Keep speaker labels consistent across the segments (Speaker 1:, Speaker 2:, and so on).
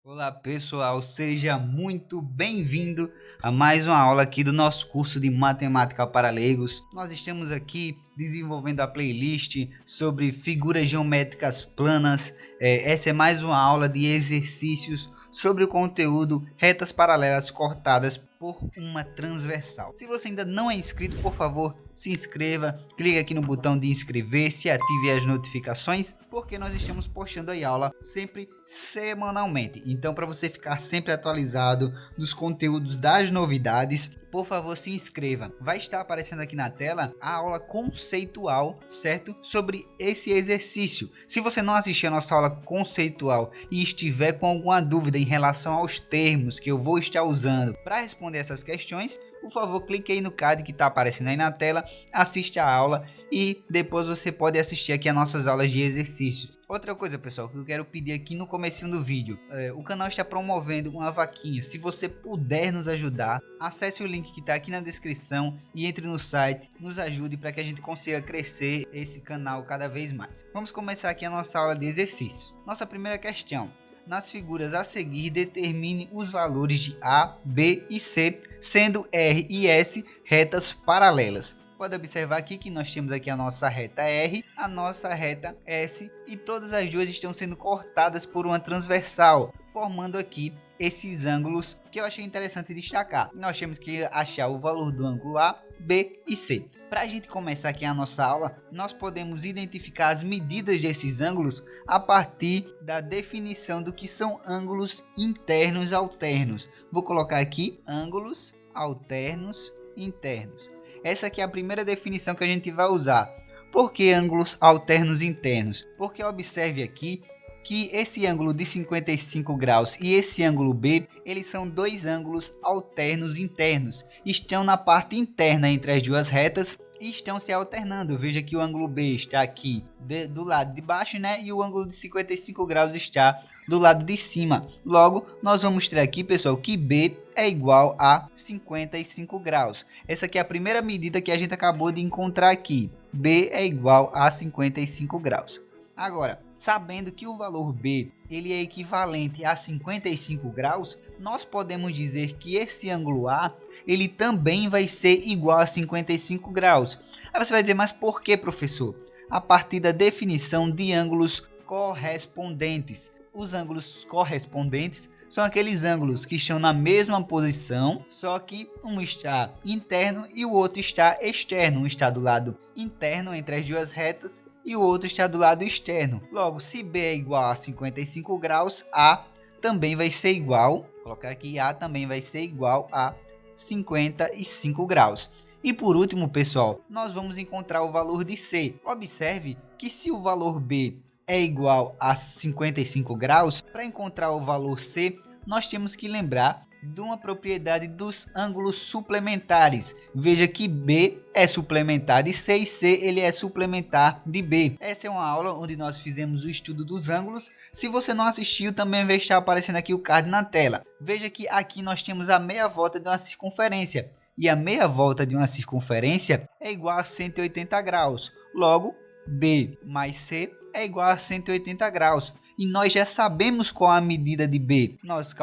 Speaker 1: Olá pessoal, seja muito bem-vindo a mais uma aula aqui do nosso curso de Matemática para Leigos. Nós estamos aqui desenvolvendo a playlist sobre figuras geométricas planas. Essa é mais uma aula de exercícios sobre o conteúdo retas paralelas cortadas por uma transversal. Se você ainda não é inscrito, por favor, se inscreva, clique aqui no botão de inscrever-se e ative as notificações, porque nós estamos postando aí aula sempre semanalmente. Então, para você ficar sempre atualizado dos conteúdos das novidades, por favor, se inscreva. Vai estar aparecendo aqui na tela a aula conceitual, certo? Sobre esse exercício. Se você não assistiu a nossa aula conceitual e estiver com alguma dúvida em relação aos termos que eu vou estar usando para responder essas questões, por favor, clique aí no card que está aparecendo aí na tela, assiste a aula e depois você pode assistir aqui as nossas aulas de exercício. Outra coisa, pessoal, que eu quero pedir aqui no comecinho do vídeo, o canal está promovendo uma vaquinha. Se você puder nos ajudar, acesse o link que está aqui na descrição e entre no site, nos ajude para que a gente consiga crescer esse canal cada vez mais. Vamos começar aqui a nossa aula de exercícios. Nossa primeira questão: nas figuras a seguir, determine os valores de A, B e C, sendo R e S retas paralelas. Pode observar aqui que nós temos aqui a nossa reta R, a nossa reta S, e todas as duas estão sendo cortadas por uma transversal, formando aqui esses ângulos que eu achei interessante destacar. Nós temos que achar o valor do ângulo A, B e C. Para a gente começar aqui a nossa aula, nós podemos identificar as medidas desses ângulos a partir da definição do que são ângulos internos alternos. Vou colocar aqui ângulos alternos internos. Essa aqui é a primeira definição que a gente vai usar. Por que ângulos alternos internos? Porque observe aqui que esse ângulo de 55 graus e esse ângulo B, eles são dois ângulos alternos internos. Estão na parte interna entre as duas retas e estão se alternando. Veja que o ângulo B está aqui do lado de baixo, né? E o ângulo de 55 graus está do lado de cima. Logo, nós vamos ter aqui, pessoal, que B é igual a 55 graus. Essa aqui é a primeira medida que a gente acabou de encontrar aqui. B é igual a 55 graus. Agora, sabendo que o valor B ele é equivalente a 55 graus, nós podemos dizer que esse ângulo A ele também vai ser igual a 55 graus. Aí você vai dizer, mas por que, professor? A partir da definição de ângulos correspondentes. Os ângulos correspondentes são aqueles ângulos que estão na mesma posição, só que um está interno e o outro está externo. Um está do lado interno entre as duas retas e o outro está do lado externo. Logo, se B é igual a 55 graus, A também vai ser igual, vou colocar aqui, A também vai ser igual a 55 graus. E por último, pessoal, nós vamos encontrar o valor de C. Observe que se o valor B é igual a 55 graus, para encontrar o valor C, nós temos que lembrar de uma propriedade dos ângulos suplementares. Veja que B é suplementar de C e C ele é suplementar de B. Essa é uma aula onde nós fizemos o estudo dos ângulos. Se você não assistiu, também vai estar aparecendo aqui o card na tela. Veja que aqui nós temos a meia volta de uma circunferência. E a meia volta de uma circunferência é igual a 180 graus. Logo, B mais C é igual a 180 graus. E nós já sabemos qual a medida de B. Nós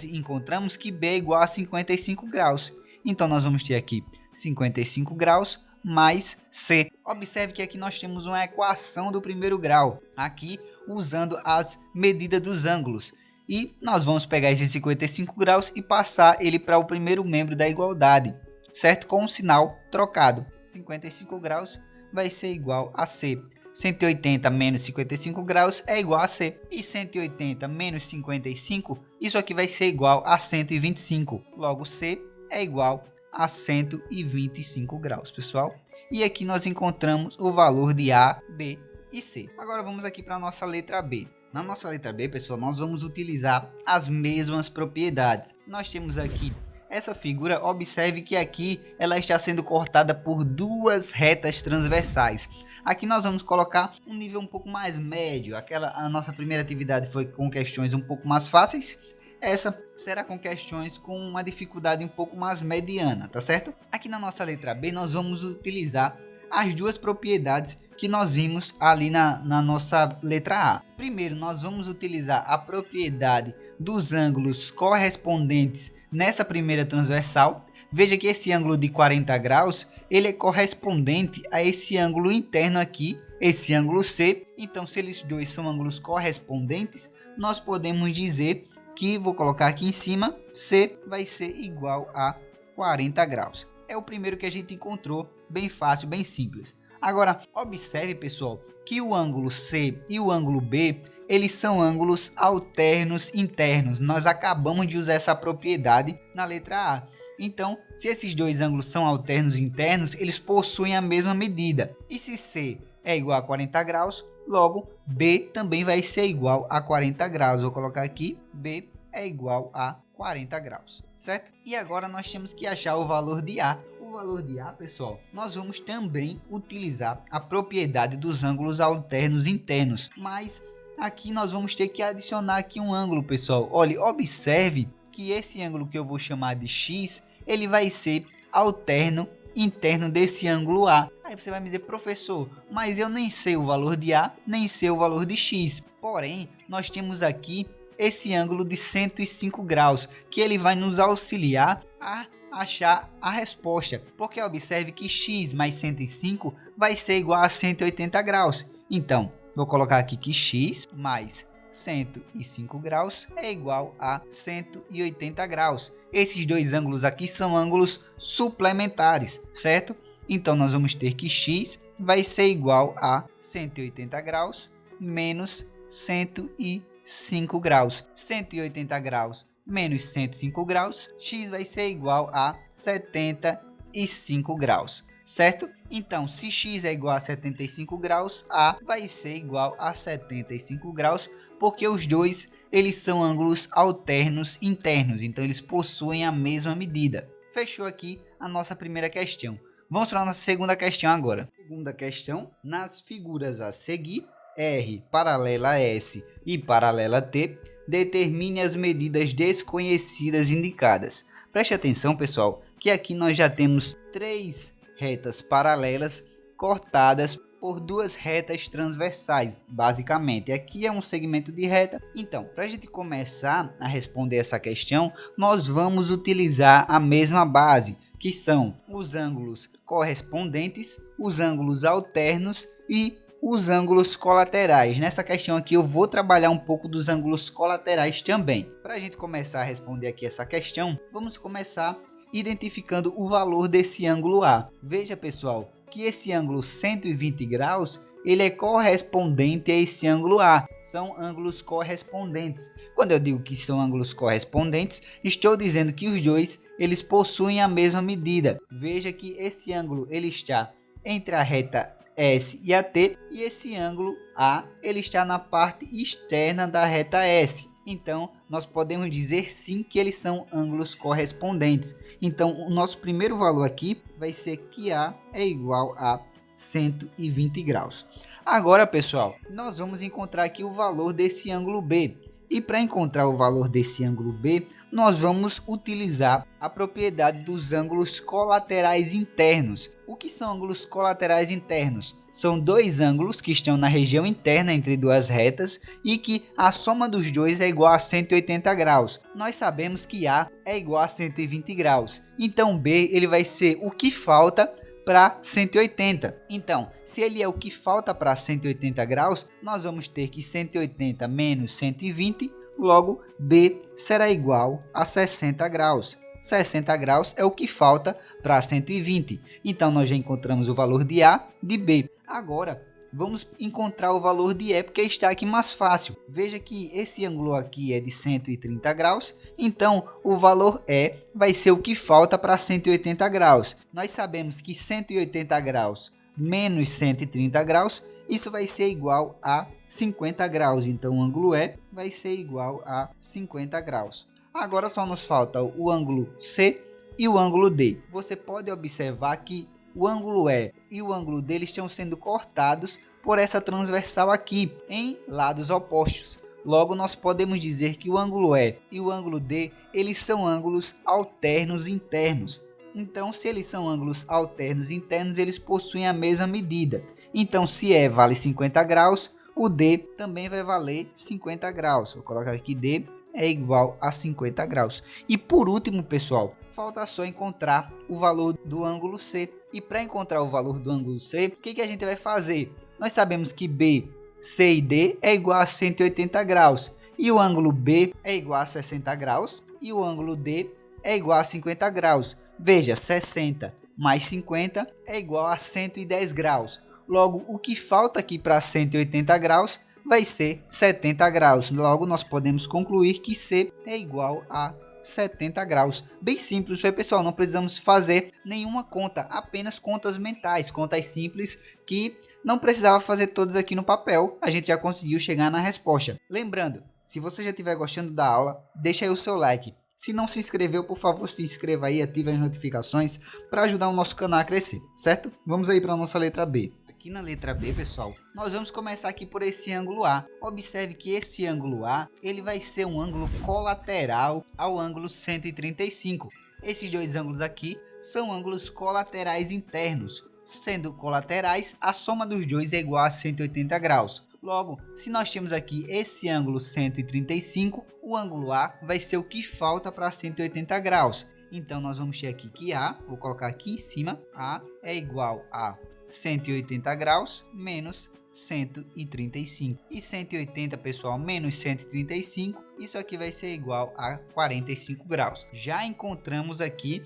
Speaker 1: encontramos que B é igual a 55 graus. Então nós vamos ter aqui 55 graus mais C. Observe que aqui nós temos uma equação do primeiro grau, aqui usando as medidas dos ângulos. E nós vamos pegar esses 55 graus e passar ele para o primeiro membro da igualdade, certo? Com um sinal trocado. 55 graus vai ser igual a C. 180 menos 55 graus é igual a C. E 180 menos 55, isso aqui vai ser igual a 125. Logo, C é igual a 125 graus, pessoal. E aqui nós encontramos o valor de A, B e C. Agora vamos aqui para a nossa letra B. Na nossa letra B, pessoal, nós vamos utilizar as mesmas propriedades. Nós temos aqui essa figura, observe que aqui ela está sendo cortada por duas retas transversais. Aqui nós vamos colocar um nível um pouco mais médio. A nossa primeira atividade foi com questões um pouco mais fáceis. Essa será com questões com uma dificuldade um pouco mais mediana, tá certo? Aqui na nossa letra B nós vamos utilizar as duas propriedades que nós vimos ali na nossa letra A. Primeiro, nós vamos utilizar a propriedade dos ângulos correspondentes nessa primeira transversal. Veja que esse ângulo de 40 graus, ele é correspondente a esse ângulo interno aqui, esse ângulo C. Então, se eles dois são ângulos correspondentes, nós podemos dizer que, vou colocar aqui em cima, C vai ser igual a 40 graus. É o primeiro que a gente encontrou, bem fácil, bem simples. Agora, observe, pessoal, que o ângulo C e o ângulo B, eles são ângulos alternos internos. Nós acabamos de usar essa propriedade na letra A. Então, se esses dois ângulos são alternos internos, eles possuem a mesma medida. E se C é igual a 40 graus, logo B também vai ser igual a 40 graus. Vou colocar aqui, B é igual a 40 graus, certo? E agora nós temos que achar o valor de A. O valor de A, pessoal, nós vamos também utilizar a propriedade dos ângulos alternos internos. Mas aqui nós vamos ter que adicionar aqui um ângulo, pessoal. Olha, observe que esse ângulo que eu vou chamar de X, ele vai ser alterno interno desse ângulo A. Aí você vai me dizer, professor, mas eu nem sei o valor de A, nem sei o valor de X. Porém, nós temos aqui esse ângulo de 105 graus, que ele vai nos auxiliar a achar a resposta. Porque observe que X mais 105 vai ser igual a 180 graus. Então, vou colocar aqui que X mais 105 graus é igual a 180 graus. Esses dois ângulos aqui são ângulos suplementares, certo? Então, nós vamos ter que X vai ser igual a 180 graus menos 105 graus. 180 graus menos 105 graus, X vai ser igual a 75 graus, certo? Então, se X é igual a 75 graus, A vai ser igual a 75 graus, porque os dois eles são ângulos alternos internos, então eles possuem a mesma medida. Fechou aqui a nossa primeira questão. Vamos para a nossa segunda questão agora. Segunda questão, nas figuras a seguir, R paralela a S e paralela a T, determine as medidas desconhecidas indicadas. Preste atenção, pessoal, que aqui nós já temos três retas paralelas cortadas por duas retas transversais, basicamente. Aqui é um segmento de reta. Então, para a gente começar a responder essa questão, nós vamos utilizar a mesma base, que são os ângulos correspondentes, os ângulos alternos e os ângulos colaterais. Nessa questão aqui eu vou trabalhar um pouco dos ângulos colaterais também. Para a gente começar a responder aqui essa questão, vamos começar identificando o valor desse ângulo A. Veja, pessoal, que esse ângulo 120 graus, ele é correspondente a esse ângulo A. São ângulos correspondentes. Quando eu digo que são ângulos correspondentes, estou dizendo que os dois eles possuem a mesma medida. Veja que esse ângulo ele está entre a reta S e a T, e esse ângulo A ele está na parte externa da reta S. Então, nós podemos dizer sim que eles são ângulos correspondentes. Então, o nosso primeiro valor aqui vai ser que A é igual a 120 graus. Agora, pessoal, nós vamos encontrar aqui o valor desse ângulo B. E para encontrar o valor desse ângulo B, nós vamos utilizar a propriedade dos ângulos colaterais internos. O que são ângulos colaterais internos? São dois ângulos que estão na região interna entre duas retas e que a soma dos dois é igual a 180 graus. Nós sabemos que A é igual a 120 graus. Então B ele vai ser o que falta para 180. Então, se ele é o que falta para 180 graus, nós vamos ter que 180 menos 120, logo B será igual a 60 graus. 60 graus é o que falta para 120. Então, nós já encontramos o valor de A, de B. Agora, vamos encontrar o valor de E, porque está aqui mais fácil. Veja que esse ângulo aqui é de 130 graus, então o valor E vai ser o que falta para 180 graus. Nós sabemos que 180 graus menos 130 graus, isso vai ser igual a 50 graus. Então o ângulo E vai ser igual a 50 graus. Agora só nos falta o ângulo C e o ângulo D. Você pode observar que o ângulo E e o ângulo D estão sendo cortados por essa transversal aqui em lados opostos. Logo, nós podemos dizer que o ângulo E e o ângulo D eles são ângulos alternos internos. Então, se eles são ângulos alternos internos, eles possuem a mesma medida. Então, se E vale 50 graus, o D também vai valer 50 graus. Vou colocar aqui D é igual a 50 graus. E por último, pessoal, falta só encontrar o valor do ângulo C. E para encontrar o valor do ângulo C, o que a gente vai fazer? Nós sabemos que B, C e D é igual a 180 graus. E o ângulo B é igual a 60 graus. E o ângulo D é igual a 50 graus. Veja, 60 mais 50 é igual a 110 graus. Logo, o que falta aqui para 180 graus vai ser 70 graus. Logo, nós podemos concluir que C é igual a 70 graus. Bem simples, pessoal, não precisamos fazer nenhuma conta, apenas contas mentais, contas simples que não precisava fazer todas aqui no papel, a gente já conseguiu chegar na resposta. Lembrando, se você já estiver gostando da aula, deixa aí o seu like. Se não se inscreveu, por favor, se inscreva aí, ative as notificações para ajudar o nosso canal a crescer, certo? Vamos aí para a nossa letra B. Aqui na letra B, pessoal, nós vamos começar aqui por esse ângulo A. Observe que esse ângulo A, ele vai ser um ângulo colateral ao ângulo 135. Esses dois ângulos aqui são ângulos colaterais internos. Sendo colaterais, a soma dos dois é igual a 180 graus. Logo, se nós temos aqui esse ângulo 135, o ângulo A vai ser o que falta para 180 graus. Então, nós vamos ter aqui que A, vou colocar aqui em cima, A é igual a 180 graus menos 135. E 180, pessoal, menos 135, isso aqui vai ser igual a 45 graus. Já encontramos aqui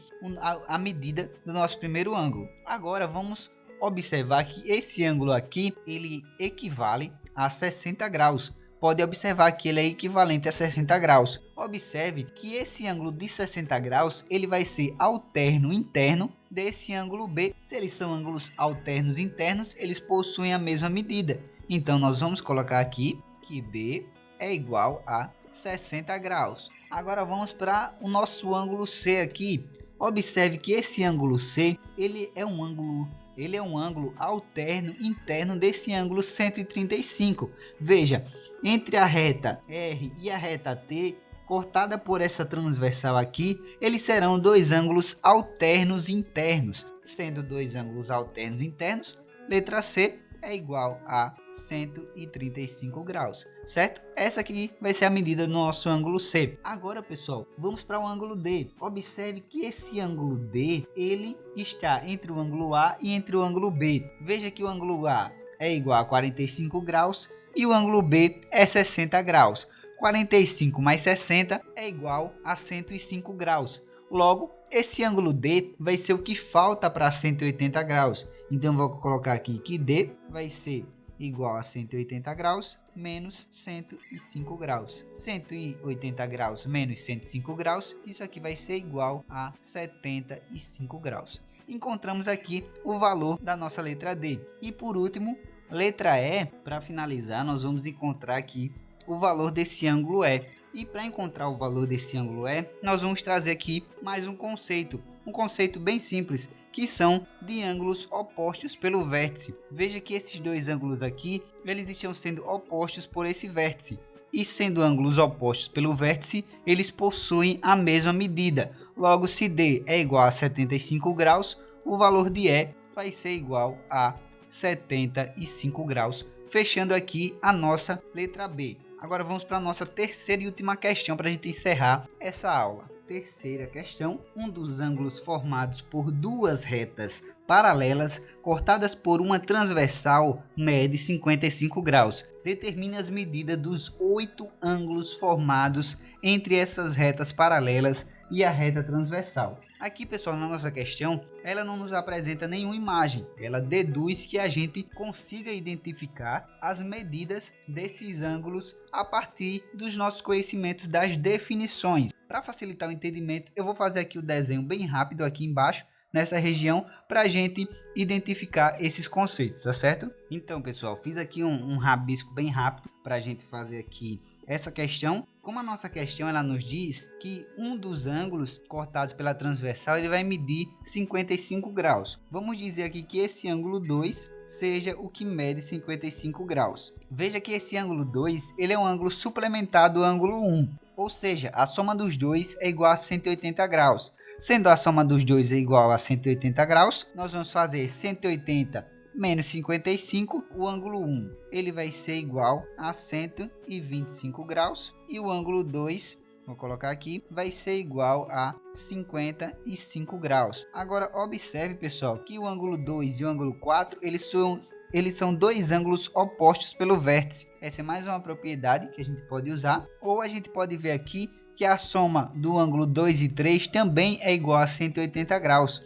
Speaker 1: a medida do nosso primeiro ângulo. Agora, vamos observar que esse ângulo aqui, ele equivale a 60 graus. Pode observar que ele é equivalente a 60 graus. Observe que esse ângulo de 60 graus, ele vai ser alterno interno desse ângulo B. Se eles são ângulos alternos internos, eles possuem a mesma medida. Então, nós vamos colocar aqui que B é igual a 60 graus. Agora, vamos para o nosso ângulo C aqui. Observe que esse ângulo C, ele é um ângulo alterno interno desse ângulo 135. Veja, entre a reta R e a reta T, cortada por essa transversal aqui, eles serão dois ângulos alternos internos. Sendo dois ângulos alternos internos, letra C é igual a 135 graus, certo? Essa aqui vai ser a medida do nosso ângulo C. Agora, pessoal, vamos para o ângulo D. Observe que esse ângulo D, ele está entre o ângulo A e entre o ângulo B. Veja que o ângulo A é igual a 45 graus e o ângulo B é 60 graus. 45 mais 60 é igual a 105 graus. Logo, esse ângulo D vai ser o que falta para 180 graus. Então, vou colocar aqui que D vai ser igual a 180 graus menos 105 graus. 180 graus menos 105 graus, isso aqui vai ser igual a 75 graus. Encontramos aqui o valor da nossa letra D. E por último, letra E, para finalizar, nós vamos encontrar aqui o valor desse ângulo E. E para encontrar o valor desse ângulo E, nós vamos trazer aqui mais um conceito bem simples, que são de ângulos opostos pelo vértice. Veja que esses dois ângulos aqui, eles estão sendo opostos por esse vértice. E sendo ângulos opostos pelo vértice, eles possuem a mesma medida. Logo, se D é igual a 75 graus, o valor de E vai ser igual a 75 graus. Fechando aqui a nossa letra B. Agora vamos para a nossa terceira e última questão para a gente encerrar essa aula. Terceira questão, um dos ângulos formados por duas retas paralelas cortadas por uma transversal mede 55 graus. Determine as medidas dos 8 ângulos formados entre essas retas paralelas e a reta transversal. Aqui, pessoal, na nossa questão, ela não nos apresenta nenhuma imagem. Ela deduz que a gente consiga identificar as medidas desses ângulos a partir dos nossos conhecimentos das definições. Para facilitar o entendimento, eu vou fazer aqui o desenho bem rápido aqui embaixo, nessa região, para a gente identificar esses conceitos, tá certo? Então, pessoal, fiz aqui um rabisco bem rápido para a gente fazer aqui essa questão. Como a nossa questão ela nos diz que um dos ângulos cortados pela transversal ele vai medir 55 graus. Vamos dizer aqui que esse ângulo 2 seja o que mede 55 graus. Veja que esse ângulo 2 ele é um ângulo suplementar do ângulo 1. Ou seja, a soma dos dois é igual a 180 graus. Sendo a soma dos dois é igual a 180 graus, nós vamos fazer 180 menos 55, o ângulo 1 ele vai ser igual a 125 graus e o ângulo 2 vou colocar aqui, vai ser igual a 55 graus. Agora observe, pessoal, que o ângulo 2 e o ângulo 4, eles são dois ângulos opostos pelo vértice. Essa é mais uma propriedade que a gente pode usar. Ou a gente pode ver aqui que a soma do ângulo 2 e 3 também é igual a 180 graus.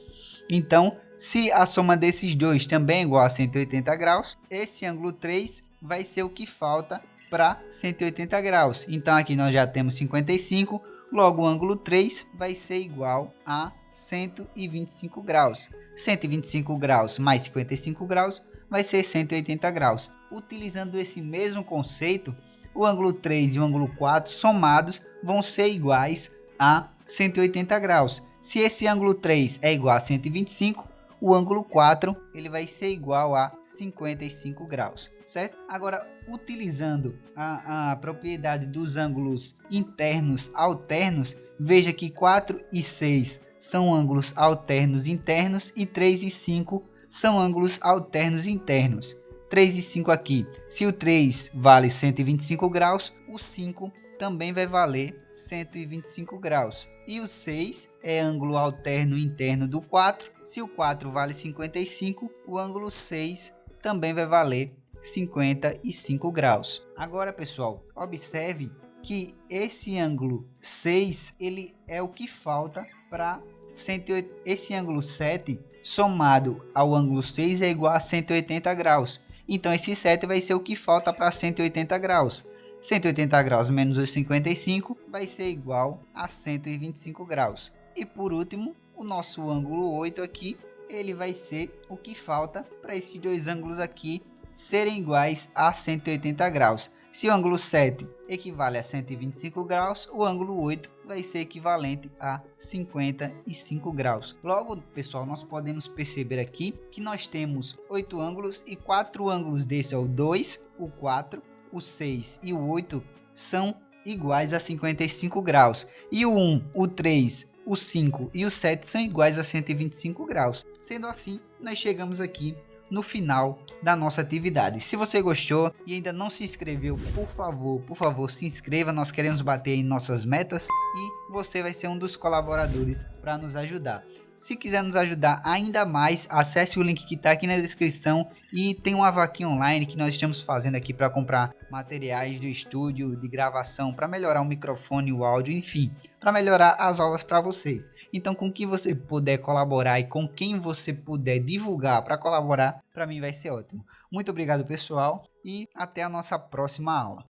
Speaker 1: Então, se a soma desses dois também é igual a 180 graus, esse ângulo 3 vai ser o que falta para 180 graus. Então aqui nós já temos 55, logo o ângulo 3 vai ser igual a 125 graus. 125 graus mais 55 graus vai ser 180 graus. Utilizando esse mesmo conceito, o ângulo 3 e o ângulo 4 somados vão ser iguais a 180 graus. Se esse ângulo 3 é igual a 125, o ângulo 4 ele vai ser igual a 55 graus, certo? Agora, utilizando a propriedade dos ângulos internos alternos, veja que 4 e 6 são ângulos alternos internos e 3 e 5 são ângulos alternos internos. 3 e 5 aqui, se o 3 vale 125 graus, o 5 também vai valer 125 graus. E o 6 é ângulo alterno interno do 4. Se o 4 vale 55, o ângulo 6 também vai valer 55 graus. Agora, pessoal, observe que esse ângulo 6, ele é o que falta para 180. Esse ângulo 7 somado ao ângulo 6 é igual a 180 graus. Então esse 7 vai ser o que falta para 180 graus. 180 graus menos os 55 vai ser igual a 125 graus. E por último, o nosso ângulo 8 aqui, ele vai ser o que falta para esses dois ângulos aqui serem iguais a 180 graus. Se o ângulo 7 equivale a 125 graus, o ângulo 8 vai ser equivalente a 55 graus. Logo, pessoal, nós podemos perceber aqui que nós temos 8 ângulos e 4 ângulos desse, o 2, o 4, o 6 e o 8 são iguais a 55 graus. E o 1, o 3, o 5 e o 7 são iguais a 125 graus. Sendo assim, nós chegamos aqui no final da nossa atividade. Se você gostou e ainda não se inscreveu, por favor, se inscreva. Nós queremos bater em nossas metas e você vai ser um dos colaboradores para nos ajudar. Se quiser nos ajudar ainda mais, acesse o link que está aqui na descrição e tem uma vaquinha online que nós estamos fazendo aqui para comprar materiais do estúdio, de gravação, para melhorar o microfone, o áudio, enfim, para melhorar as aulas para vocês. Então, com quem você puder colaborar e com quem você puder divulgar para colaborar, para mim vai ser ótimo. Muito obrigado, pessoal, e até a nossa próxima aula.